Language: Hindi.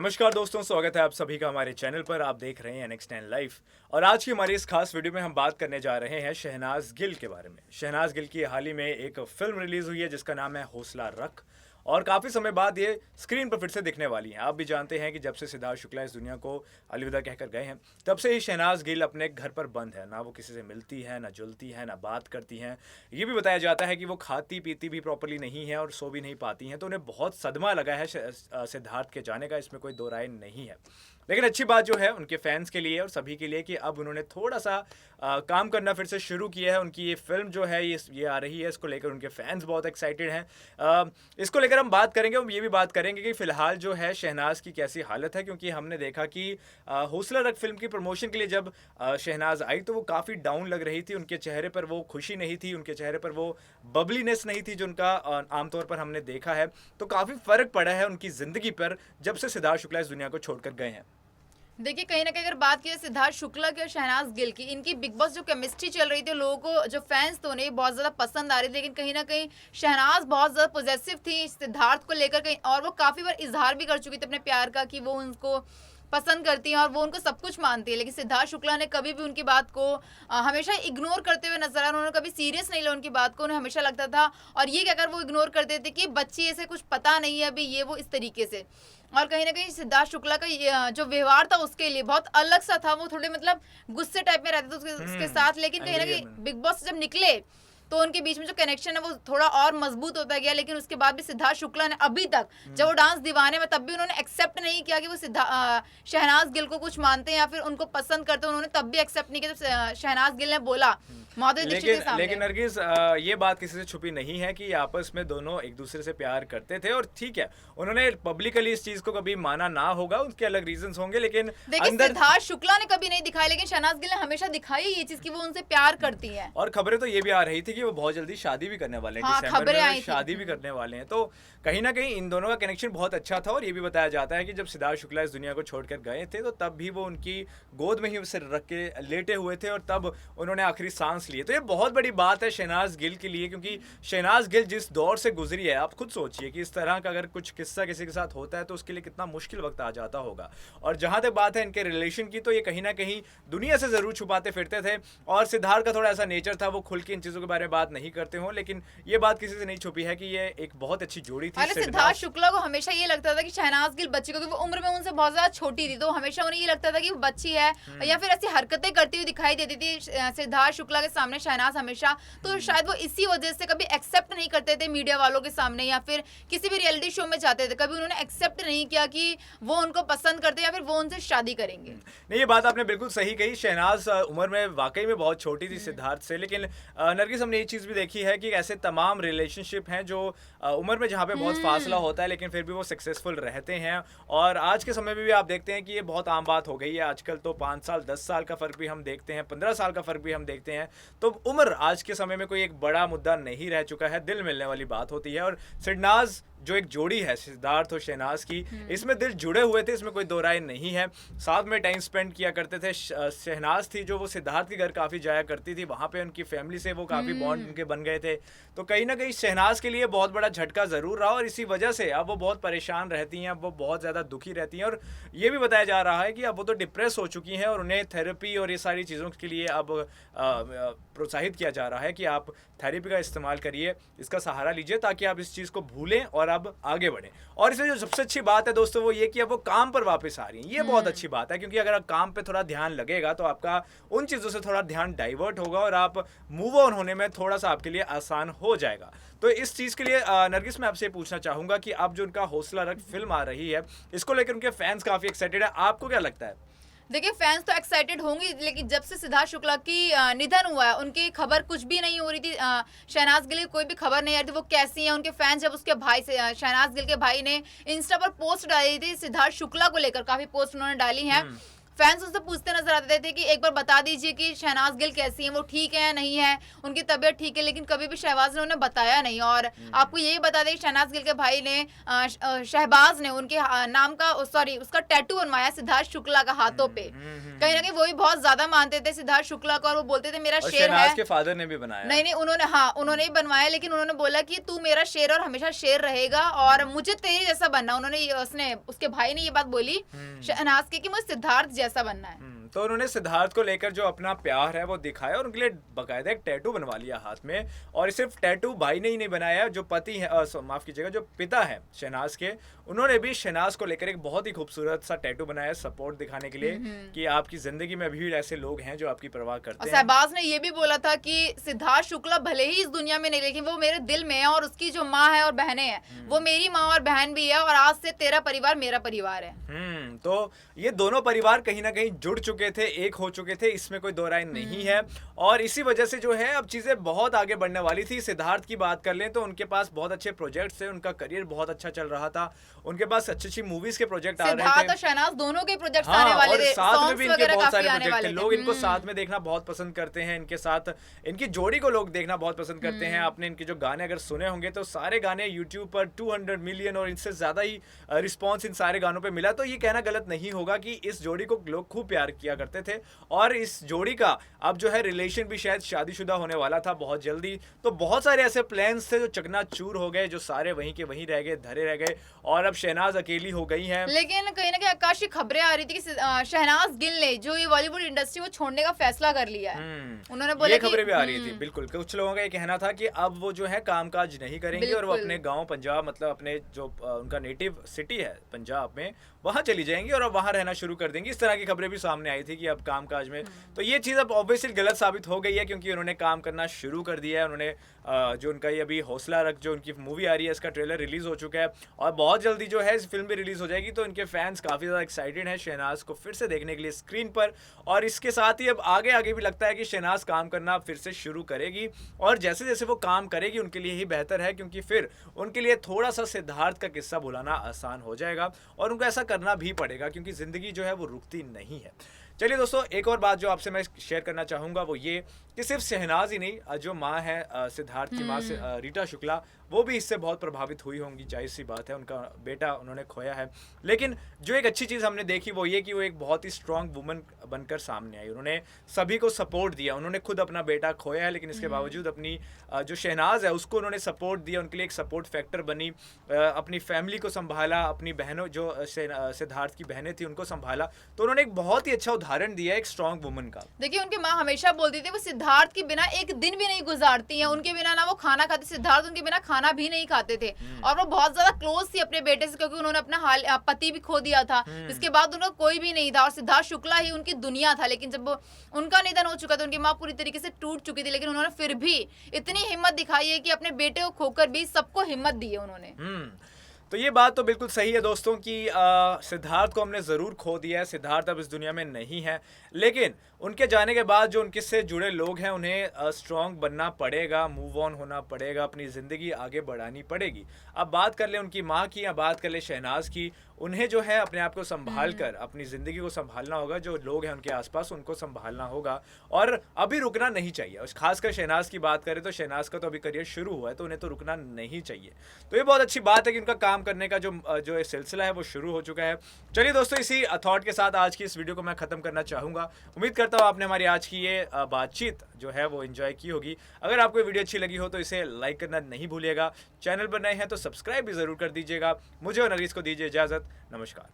नमस्कार दोस्तों, स्वागत है आप सभी का हमारे चैनल पर। आप देख रहे हैं NX10 लाइव और आज की हमारी इस खास वीडियो में हम बात करने जा रहे हैं शहनाज गिल के बारे में। शहनाज गिल की हाल ही में एक फिल्म रिलीज हुई है जिसका नाम है हौसला रख और काफ़ी समय बाद ये स्क्रीन पर फिर से दिखने वाली हैं। आप भी जानते हैं कि जब से सिद्धार्थ शुक्ला इस दुनिया को अलविदा कहकर गए हैं तब से ही शहनाज गिल अपने घर पर बंद है। ना वो किसी से मिलती है, ना जुलती है, ना बात करती हैं। ये भी बताया जाता है कि वो खाती पीती भी प्रॉपर्ली नहीं है और सो भी नहीं पाती हैं। तो उन्हें बहुत सदमा लगा है सिद्धार्थ के जाने का, इसमें कोई दो राय नहीं है। लेकिन अच्छी बात जो है उनके फैंस के लिए और सभी के लिए कि अब उन्होंने थोड़ा सा काम करना फिर से शुरू किया है। उनकी ये फिल्म जो है ये आ रही है, इसको लेकर उनके फैंस बहुत एक्साइटेड हैं। इसको लेकर हम बात करेंगे। हम ये भी बात करेंगे कि फिलहाल जो है शहनाज की कैसी हालत है, क्योंकि हमने देखा कि हौसला रख फिल्म की प्रमोशन के लिए जब शहनाज आई तो वो काफ़ी डाउन लग रही थी। उनके चेहरे पर वो खुशी नहीं थी, उनके चेहरे पर वो बबलीनेस नहीं थी जो उनका आमतौर पर हमने देखा है। तो काफ़ी फ़र्क पड़ा है उनकी ज़िंदगी पर जब से सिद्धार्थ शुक्ला इस दुनिया को छोड़कर गए हैं। देखिए, कहीं ना कहीं अगर बात की सिद्धार्थ शुक्ला की और शहनाज गिल की, इनकी बिग बॉस जो केमिस्ट्री चल रही थी, लोगों को जो फैंस तो उन्हें बहुत ज्यादा पसंद आ रही थी। लेकिन कहीं ना कहीं शहनाज बहुत ज्यादा पॉजिटिव थी सिद्धार्थ को लेकर कहीं, और वो काफी बार इजहार भी कर चुकी थी अपने प्यार का कि वो उनको पसंद करती हैं और वो उनको सब कुछ मानती है। लेकिन सिद्धार्थ शुक्ला ने कभी भी उनकी बात को हमेशा इग्नोर करते हुए नजर आया। उन्होंने कभी सीरियस नहीं लिया उनकी बात को। उन्हें हमेशा लगता था, और ये कहकर वो इग्नोर करते थे कि बच्ची ऐसे कुछ पता नहीं है अभी, ये वो इस तरीके से। और कहीं ना कहीं सिद्धार्थ शुक्ला का जो व्यवहार था उसके लिए बहुत अलग सा था। वो थोड़े मतलब गुस्से टाइप में रहते थे उसके साथ। लेकिन कहीं ना कहीं बिग बॉस जब निकले तो उनके बीच में जो कनेक्शन है वो थोड़ा और मजबूत होता गया। लेकिन उसके बाद भी सिद्धार्थ शुक्ला ने अभी तक, जब वो डांस दीवाने में, तब भी उन्होंने एक्सेप्ट नहीं किया कि वो शहनाज गिल को कुछ मानते हैं या फिर उनको पसंद करते हैं। उन्होंने तब भी एक्सेप्ट नहीं किया जब शहनाज गिल ने बोला माधुरी दीक्षित के सामने। लेकिन नरगिस, ये बात किसी से छुपी नहीं है कि आपस में दोनों एक दूसरे से प्यार करते थे। और ठीक है, उन्होंने पब्लिकली इस चीज को कभी माना ना होगा, उनके अलग रीजंस होंगे। लेकिन देखिए, सिद्धार्थ शुक्ला ने कभी नहीं दिखाया, लेकिन शहनाज गिल ने हमेशा दिखाई ये चीज कि वो उनसे प्यार करती है। और खबरें तो ये भी आ रही थी कि वो बहुत जल्दी शादी भी करने वाले हैं। हाँ, दिसंबर में शादी थी। भी करने वाले हैं। तो कहीं ना कहीं इन दोनों का कनेक्शन बहुत अच्छा था। और ये भी बताया जाता है कि जब सिद्धार्थ शुक्ला इस दुनिया को छोड़कर गए थे तो तब भी वो उनकी गोद में ही उसे रख के लेटे हुए थे और तब उन्होंने आखिरी सांस लिए। तो ये बहुत बड़ी बात है शहनाज गिल के लिए, क्योंकि शहनाज गिल जिस दौर से गुजरी है, आप खुद सोचिए कि इस तरह का अगर कुछ किस्सा किसी के साथ होता है तो उसके लिए कितना मुश्किल वक्त आ जाता होगा। और जहां तक बात है इनके रिलेशन की, तो ये कहीं ना कहीं दुनिया से जरूर छुपाते फिरते थे। और सिद्धार्थ का थोड़ा ऐसा नेचर था, वो खुल के इन चीजों के बारे में बात नहीं करते हो। लेकिन ये बात किसी से नहीं छुपी है कि ये एक बहुत अच्छी जोड़ी थी। सिद्धार्थ शुक्ला को हमेशा ये लगता था कि शहनाज गिल बच्ची को, क्योंकि वो उम्र में उनसे बहुत ज्यादा छोटी थी, तो हमेशा उन्हें ये लगता था कि वो बच्ची है या फिर ऐसी हरकतें करती हुई दिखाई देती थी सिद्धार्थ शुक्ला के सामने शहनाज हमेशा। तो शायद वो इसी वजह से कभी एक्सेप्ट नहीं करते थे मीडिया वालों के सामने या फिर किसी भी रियलिटी शो में जाते थे। कभी उन्होंने एक्सेप्ट नहीं किया कि वो उनको पसंद करते या फिर वो उनसे शादी करेंगे। नहीं, ये बात आपने बिल्कुल सही कही। शहनाज उम्र में वाकई में बहुत छोटी थी सिद्धार्थ से। लेकिन नरगिस, हमने ये चीज भी देखी है कि ऐसे तमाम रिलेशनशिप हैं जो उम्र में जहाँ पे बहुत फासला होता है लेकिन फिर भी वो सक्सेसफुल रहते हैं। और आज के समय में भी आप देखते हैं कि ये बहुत आम बात हो गई है आजकल। तो 5 साल 10 साल का फ़र्क भी हम देखते हैं, 15 साल का फ़र्क भी हम देखते हैं। तो उम्र आज के समय में कोई एक बड़ा मुद्दा नहीं रह चुका है, दिल मिलने वाली बात होती है। और शहनाज जो एक जोड़ी है सिद्धार्थ और शहनाज की, इसमें दिल जुड़े हुए थे, इसमें कोई दो राय नहीं है। साथ में टाइम स्पेंड किया करते थे। शहनाज थी जो वो सिद्धार्थ के घर काफ़ी जाया करती थी, वहाँ पे उनकी फैमिली से वो काफ़ी बॉन्ड उनके बन गए थे। तो कहीं ना कहीं शहनाज के लिए बहुत बड़ा झटका ज़रूर रहा और इसी वजह से अब वो बहुत परेशान रहती हैं, अब वो बहुत ज़्यादा दुखी रहती हैं। और ये भी बताया जा रहा है कि अब वो तो डिप्रेस हो चुकी हैं और उन्हें थेरेपी और ये सारी चीज़ों के लिए अब प्रोत्साहित किया जा रहा है कि आप थेरेपी का इस्तेमाल करिए, इसका सहारा लीजिए ताकि आप इस चीज़ को भूलें और अब आगे बढ़ें। और इसमें जो सबसे अच्छी बात है दोस्तों वो ये कि अब वो काम पर वापस आ रही हैं। ये बहुत अच्छी बात है, क्योंकि अगर काम पे थोड़ा ध्यान लगेगा तो आपका उन चीज़ों से थोड़ा ध्यान डाइवर्ट होगा और आप मूव ऑन होने में थोड़ा सा आपके लिए आसान हो जाएगा। तो इस चीज़ के लिए नरगिस, मैं आपसे पूछना चाहूँगा कि अब जो उनका हौसला रख फिल्म आ रही है, इसको लेकर उनके फैंस काफ़ी एक्साइटेड है। आपको क्या लगता है? देखिए, फैंस तो एक्साइटेड होंगे, लेकिन जब से सिद्धार्थ शुक्ला की निधन हुआ है, उनकी खबर कुछ भी नहीं हो रही थी। शहनाज गिल की कोई भी खबर नहीं आ रही थी वो कैसी हैं। उनके फैंस जब उसके भाई से, शहनाज गिल के भाई ने इंस्टा पर पोस्ट डाली थी सिद्धार्थ शुक्ला को लेकर, काफी पोस्ट उन्होंने डाली हैं। फैंस उनसे पूछते नजर आते थे कि एक बार बता दीजिए कि शहनाज गिल कैसी है, वो ठीक है या नहीं है, उनकी तबीयत ठीक है, लेकिन कभी भी शहबाज ने उन्हें बताया नहीं। और आपको यही बता दें, शहनाज गिल के भाई ने शहबाज ने उनके नाम का सॉरी उसका टैटू बनवाया सिद्धार्थ शुक्ला का हाथों पे। कहीं ना कहीं वही बहुत ज्यादा मानते थे सिद्धार्थ शुक्ला को, और वो बोलते थे मेरा शेर है। के फादर ने भी बनाया। नहीं, उन्होंने ही बनवाया, लेकिन उन्होंने बोला कि तू मेरा शेर और हमेशा शेर रहेगा और मुझे तेरे जैसा बनना। उसने उसके भाई ने ये बात बोली शहनाज के कि मुझे सिद्धार्थ जैसा बनना है। तो उन्होंने सिद्धार्थ को लेकर जो अपना प्यार है वो दिखाया और उनके लिए बकायदा एक टैटू बनवा लिया हाथ में। और सिर्फ टैटू भाई ने ही नहीं बनाया, जो पति है माफ कीजिएगा जो पिता है शहनाज के, उन्होंने भी शहनाज को लेकर एक बहुत ही खूबसूरत सा टैटू बनाया सपोर्ट दिखाने के लिए कि आपकी जिंदगी में अभी भी ऐसे लोग हैं जो आपकी परवाह करते हैं। शहबाज ने ये भी बोला था कि सिद्धार्थ शुक्ला भले ही इस दुनिया में नहीं, लेकिन वो मेरे दिल में है, और उसकी जो माँ है और बहनें हैं वो मेरी माँ और बहन भी है, और आज से तेरा परिवार मेरा परिवार है। तो ये दोनों परिवार कहीं ना कहीं जुड़ चुके थे, एक हो चुके थे, इसमें कोई दो राय नहीं है। और इसी वजह से जो है अब चीजें बहुत आगे बढ़ने वाली थी। सिद्धार्थ की बात कर लें तो उनके पास बहुत अच्छे प्रोजेक्ट्स थे, उनका करियर बहुत अच्छा चल रहा था, उनके पास अच्छी अच्छी मूवीज के प्रोजेक्ट आ रहे थे। सिद्धार्थ और शहनाज दोनों के प्रोजेक्ट्स आने वाले थे, साथ में भी इनके बहुत सारे आने प्रोजेक्ट वाले थे। लोग इनको साथ में देखना बहुत पसंद करते हैं, इनके साथ इनकी जोड़ी को लोग देखना बहुत पसंद करते हैं। आपने इनके जो गाने अगर सुने होंगे तो सारे गाने यूट्यूब पर 200 मिलियन और इनसे ज्यादा ही रिस्पॉन्स इन सारे गानों पे मिला। तो ये कहना गलत नहीं होगा कि इस जोड़ी को लोग खूब प्यार किया करते थे, और इस जोड़ी का अब जो है रिलेशन भी शायद शादीशुदा होने वाला था बहुत जल्दी। तो बहुत सारे ऐसे प्लान्स थे जो चकनाचूर हो गए, जो सारे वहीं के वहीं रह गए, धरे रह गए, और अब शहनाज अकेली हो गई है। लेकिन कहीं ना कहीं आकाश की खबरें आ रही थी कि शहनाज गिल ने जो ये बॉलीवुड इंडस्ट्री को छोड़ने का फैसला कर लिया है। उन्होंने बोला ये खबरें भी आ रही थी, बिल्कुल। कुछ लोगों का ये कहना था कि अब वो जो है कामकाज नहीं करेंगे और वो अपने गांव पंजाब, मतलब अपने जो उनका नेटिव सिटी है पंजाब में, वहां चली जाएंगी और अब वहां रहना शुरू कर देंगी। इस तरह की खबरें भी सामने आई थी कि अब कामकाज में। तो ये चीज अब ऑब्वियसली गलत साबित हो गई है, क्योंकि उन्होंने काम करना शुरू कर दिया है। उन्होंने जो उनका ये अभी हौसला रख जो उनकी मूवी आ रही है, इसका ट्रेलर रिलीज हो चुका है और बहुत जल्दी जो है इस फिल्म भी रिलीज हो जाएगी। तो इनके फैंस काफी ज्यादा एक्साइटेड हैं शहनाज को फिर से देखने के लिए स्क्रीन पर। और इसके साथ ही अब आगे आगे भी लगता है कि शहनाज काम करना फिर से शुरू करेगी, और जैसे जैसे वो काम करेगी उनके लिए ही बेहतर है, क्योंकि फिर उनके लिए थोड़ा सा सिद्धार्थ का किस्सा भुलाना आसान हो जाएगा, और उनको ऐसा करना भी पड़ेगा क्योंकि जिंदगी जो है वो रुकती नहीं है। चलिए दोस्तों, एक और बात जो आपसे मैं शेयर करना चाहूँगा वो ये कि सिर्फ शहनाज ही नहीं, जो माँ है सिद्धार्थ की माँ से रीटा शुक्ला, वो भी इससे बहुत प्रभावित हुई होंगी। जाहिर सी बात है, उनका बेटा उन्होंने खोया है। लेकिन जो एक अच्छी चीज़ हमने देखी वो ये कि वो एक बहुत ही स्ट्रांग वुमन बनकर सामने आई। उन्होंने सभी को सपोर्ट दिया। उन्होंने खुद अपना बेटा खोया है, लेकिन इसके बावजूद अपनी जो शहनाज है उसको उन्होंने सपोर्ट दिया, उनके लिए एक सपोर्ट फैक्टर बनी, अपनी फैमिली को संभाला, अपनी बहनों जो सिद्धार्थ की बहनें थी उनको संभाला। तो उन्होंने एक बहुत ही अच्छा उदाहरण दिया एक स्ट्रांग वुमन का। देखिए, उनकी माँ हमेशा बोलती थी वो सिद्धार्थ के बिना एक दिन भी नहीं गुजारती हैं, उनके बिना ना वो खाना खाते, सिद्धार्थ उनके बिना खाना भी नहीं खाते थे। और वो बहुत ज्यादा क्लोज थी अपने बेटे से, क्योंकि उन्होंने अपना पति भी खो दिया था। इसके बाद उनका कोई भी नहीं था और सिद्धार्थ शुक्ला ही उनकी दुनिया था। लेकिन जब उनका निधन हो चुका था, उनकी माँ पूरी तरीके से टूट चुकी थी, लेकिन उन्होंने फिर भी इतनी हिम्मत दिखाई है कि अपने बेटे को खोकर भी सबको हिम्मत दी है उन्होंने। तो ये बात तो बिल्कुल सही है दोस्तों कि सिद्धार्थ को हमने ज़रूर खो दिया है। सिद्धार्थ अब इस दुनिया में नहीं है, लेकिन उनके जाने के बाद जो उनके से जुड़े लोग हैं उन्हें स्ट्रांग बनना पड़ेगा, मूव ऑन होना पड़ेगा, अपनी ज़िंदगी आगे बढ़ानी पड़ेगी। अब बात कर ले उनकी माँ की या बात कर ले शहनाज की, उन्हें जो है अपने आप को संभाल कर अपनी ज़िंदगी को संभालना होगा। जो लोग हैं उनके आसपास उनको संभालना होगा, और अभी रुकना नहीं चाहिए। और खासकर शहनाज की बात करें तो शहनाज का तो अभी करियर शुरू हुआ है, तो उन्हें तो रुकना नहीं चाहिए। तो ये बहुत अच्छी बात है कि उनका काम करने का जो सिलसिला है वो शुरू हो चुका है। चलिए दोस्तों, इसी थॉट के साथ आज की इस वीडियो को मैं ख़त्म करना चाहूँगा। उम्मीद करता हूँ आपने हमारी आज की ये बातचीत जो है वो एंजॉय की होगी। अगर आपको वीडियो अच्छी लगी हो तो इसे लाइक करना नहीं भूलिएगा। चैनल पर नए हैं तो सब्सक्राइब भी ज़रूर कर दीजिएगा। मुझे और नरगिस को दीजिए इजाज़त। नमस्कार।